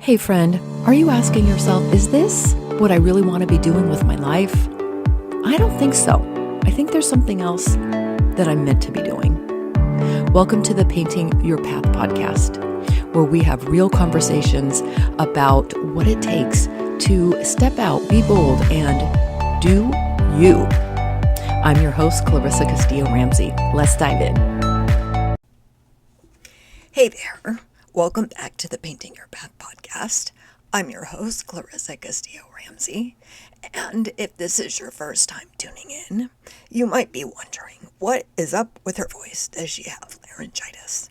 Hey friend, are you asking yourself, is this what I really want to be doing with my life? I don't think so. I think there's something else that I'm meant to be doing. Welcome to the Painting Your Path podcast, where we have real conversations about what it takes to step out, be bold, and do you. I'm your host, Castillo-Ramsey. Let's dive in. Hey there. Welcome back to the Painting Your Path podcast. I'm your host, Castillo-Ramsey. And if this is your first time tuning in, you might be wondering, what is up with her voice? Does she have laryngitis?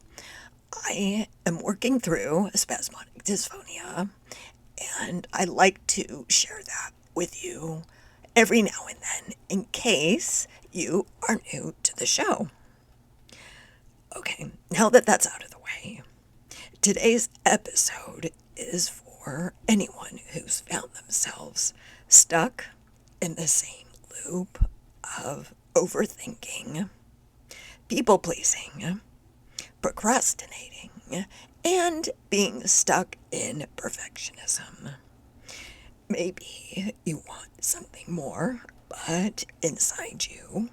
I am working through spasmodic dysphonia, and I like to share that with you every now and then in case you are new to the show. Okay, now that that's out of the way, today's episode is for anyone who's found themselves stuck in the same loop of overthinking, people-pleasing, procrastinating, and being stuck in perfectionism. Maybe you want something more, but inside you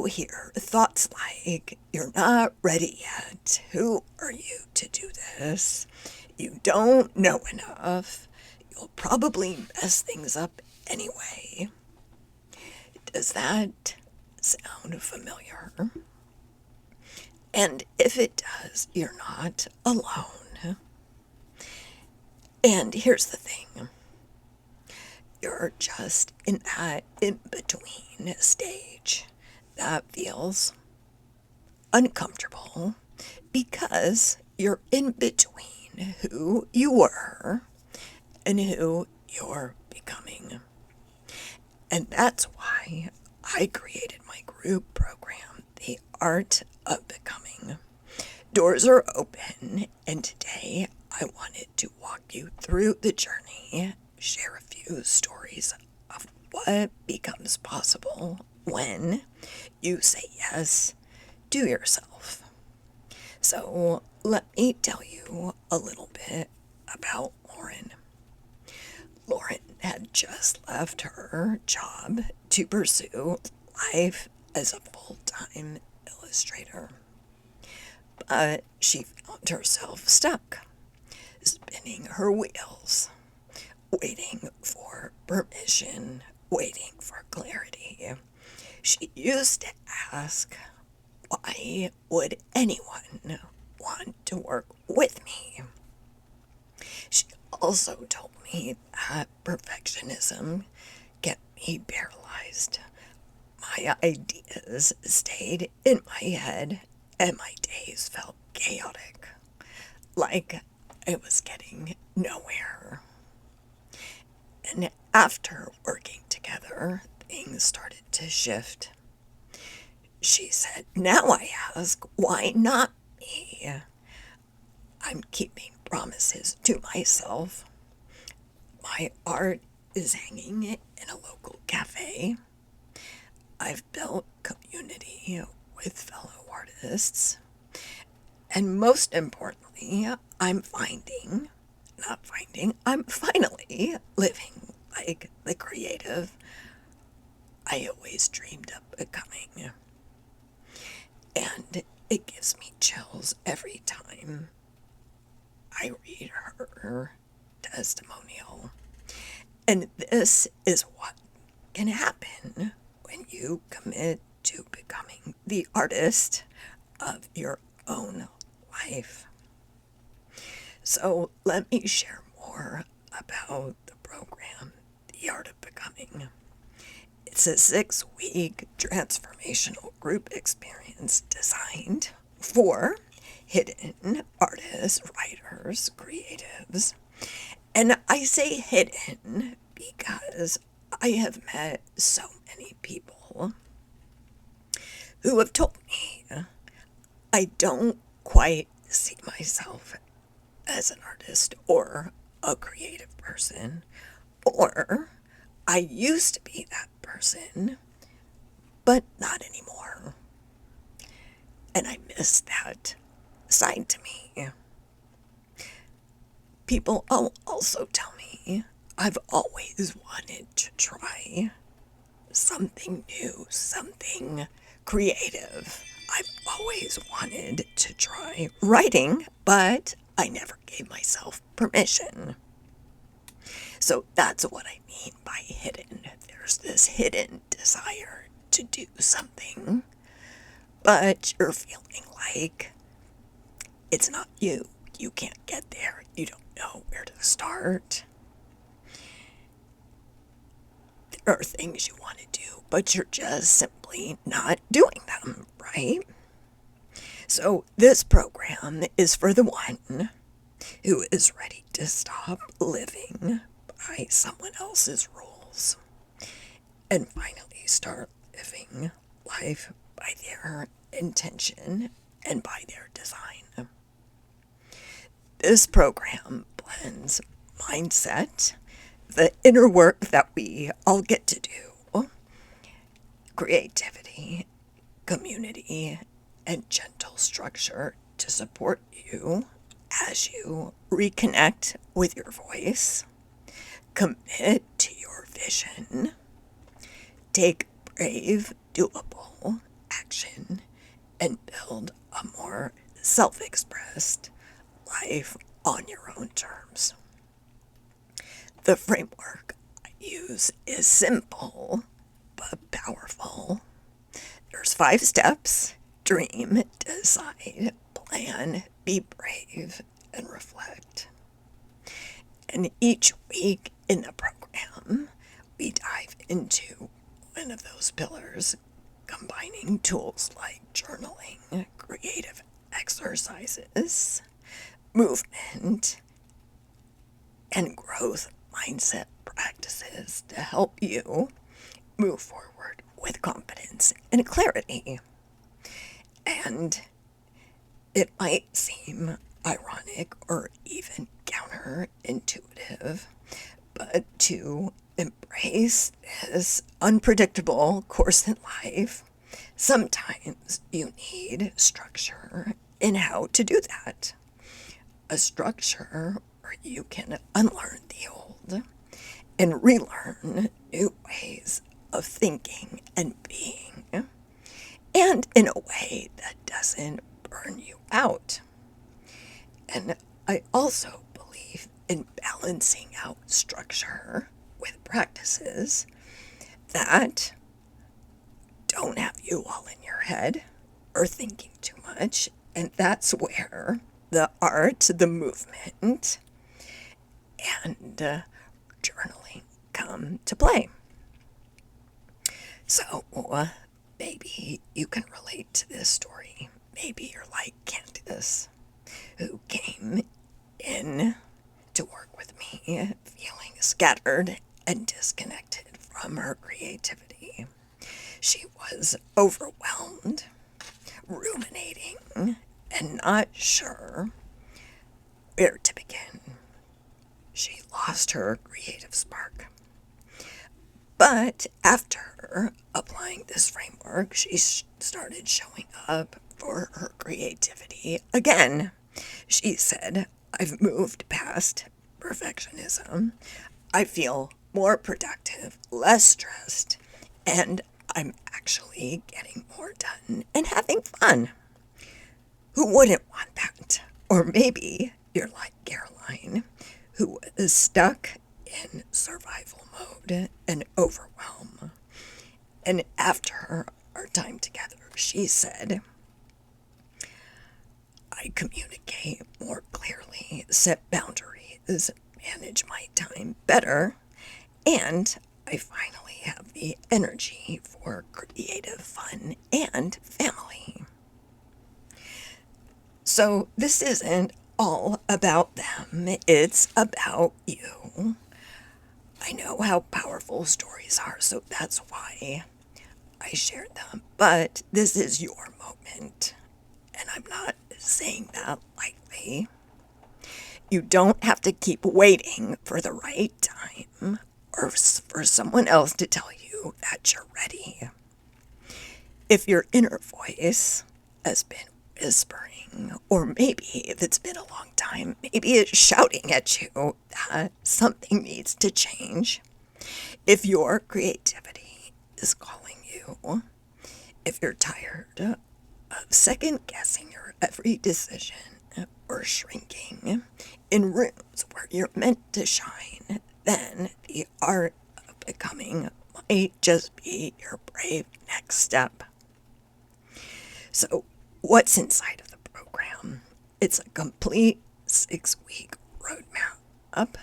hear thoughts like, you're not ready yet. Who are you to do this? You don't know enough. You'll probably mess things up anyway. Does that sound familiar? And if it does, you're not alone. And here's the thing. You're just in that in-between stage that feels uncomfortable because you're in between who you were and who you're becoming. And that's why I created my group program, The Art of Becoming. Doors are open, and today I wanted to walk you through the journey, share a few stories of what becomes possible when you say yes to yourself. So let me tell you a little bit about Lauren. Lauren had just left her job to pursue life as a full-time illustrator. But she found herself stuck, spinning her wheels, waiting for permission, waiting for clarity. She used to ask, why would anyone want to work with me? She also told me that perfectionism kept me paralyzed. My ideas stayed in my head, and my days felt chaotic, like I was getting nowhere. And after working together, things started to shift. She said, now I ask, why not me? I'm keeping promises to myself. My art is hanging in a local cafe. I've built community with fellow artists. And most importantly, I'm finally living like the creative I always dreamed of becoming. And it gives me chills every time I read her testimonial. And this is what can happen when you commit to becoming the artist of your own life. So let me share more about the program, The Art of Becoming. It's a 6-week transformational group experience designed for hidden artists, writers, creatives. And I say hidden because I have met so many people who have told me I don't quite see myself as an artist or a creative person, or I used to be that person, but not anymore. And I miss that side to me. People also tell me I've always wanted to try something new, something creative. I've always wanted to try writing, but I never gave myself permission. So that's what I mean by hidden. There's this hidden desire to do something, but you're feeling like it's not you. You can't get there. You don't know where to start. There are things you want to do, but you're just simply not doing them, right? So this program is for the one who is ready to stop living by someone else's rules and finally start living life by their intention and by their design. This program blends mindset, the inner work that we all get to do, creativity, community, and gentle structure to support you as you reconnect with your voice, commit to your vision, take brave, doable action, and build a more self-expressed life on your own terms. The framework I use is simple but powerful. There's 5 steps: dream, decide, plan, be brave, and reflect. And each week in the program, we dive into one of those pillars, combining tools like journaling, creative exercises, movement, and growth mindset practices to help you move forward with confidence and clarity. And it might seem ironic or even counterintuitive, but to embrace this unpredictable course in life, sometimes you need structure in how to do that. A structure where you can unlearn the old and relearn new ways of thinking and being, and in a way that doesn't burn you out. And I also believe in balancing out structure with practices that don't have you all in your head or thinking too much. And that's where the art, the movement, and journaling come to play. So maybe you can relate to this story. Maybe you're like Candace, who came in to work with me feeling scattered and disconnected from her creativity. She was overwhelmed, ruminating, and not sure where to begin. She lost her creative spark. But after applying this framework, she started showing up for her creativity again. She said, "I've moved past perfectionism. I feel more productive, less stressed, and I'm actually getting more done and having fun." Who wouldn't want that? Or maybe you're like Caroline, who is stuck in survival mode and overwhelm. And after our time together, she said, "I communicate more clearly, set boundaries, manage my time better, and I finally have the energy for creative fun and family." So this isn't all about them, it's about you. I know how powerful stories are, so that's why I shared them. But this is your moment, and I'm not saying that lightly. You don't have to keep waiting for the right time or for someone else to tell you that you're ready. If your inner voice has been whispering saying, or maybe if it's been a long time, maybe it's shouting at you that something needs to change. If your creativity is calling you, if you're tired of second guessing your every decision or shrinking in rooms where you're meant to shine, then the art of becoming might just be your brave next step. So, what's inside of the program? It's a complete 6-week roadmap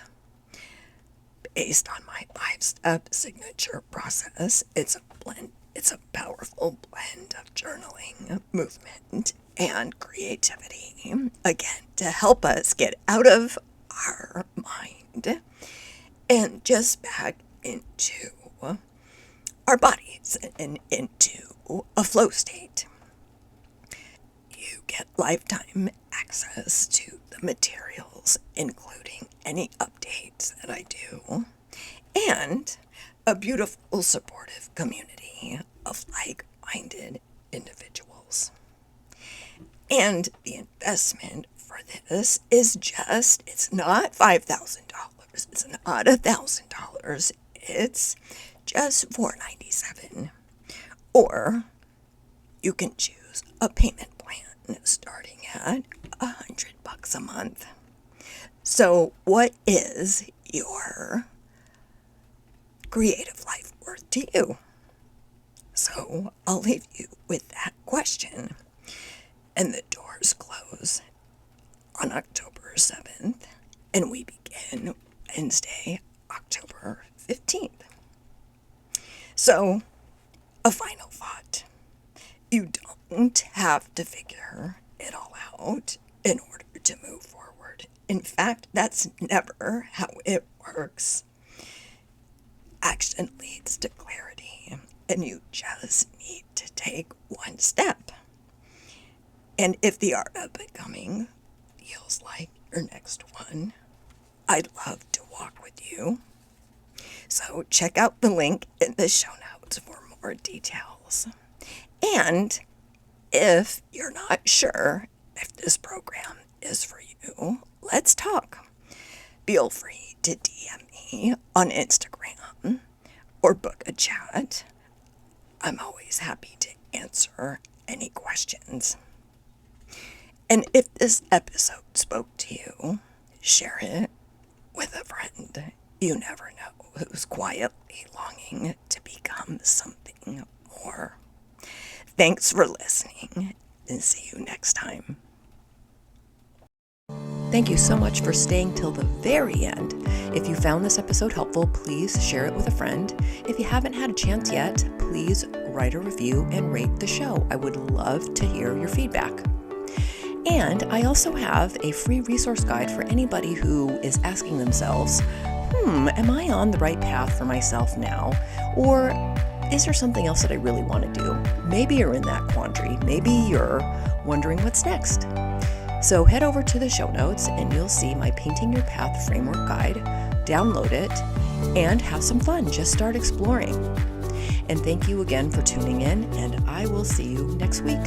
based on my 5-step signature process. It's a powerful blend of journaling, movement, and creativity, again, to help us get out of our mind and just back into our bodies and into a flow state. You get lifetime access to the materials, including any updates that I do, and a beautiful, supportive community of like-minded individuals. And the investment for this is it's not $5,000. It's not $1,000. It's just $497. Or you can choose a payment plan starting at $100 a month. So what is your creative life worth to you? So I'll leave you with that question. And the doors close on October 7th, and we begin Wednesday, October 15th. So, a final thought. You don't have to figure it all out in order to move forward. In fact, that's never how it works. Action leads to clarity, and you just need to take one step. And if the art of becoming feels like your next one, I'd love to walk with you. So check out the link in the show notes for more details. And if you're not sure if this program is for you, let's talk. Feel free to DM me on Instagram or book a chat. I'm always happy to answer any questions. And if this episode spoke to you, share it with a friend. You never know who's quietly longing to become something more. Thanks for listening, and see you next time. Thank you so much for staying till the very end. If you found this episode helpful, please share it with a friend. If you haven't had a chance yet, please write a review and rate the show. I would love to hear your feedback. And I also have a free resource guide for anybody who is asking themselves, am I on the right path for myself now? Or is there something else that I really want to do? Maybe you're in that quandary. Maybe you're wondering what's next. So head over to the show notes and you'll see my Painting Your Path framework guide. Download it and have some fun. Just start exploring. And thank you again for tuning in, and I will see you next week.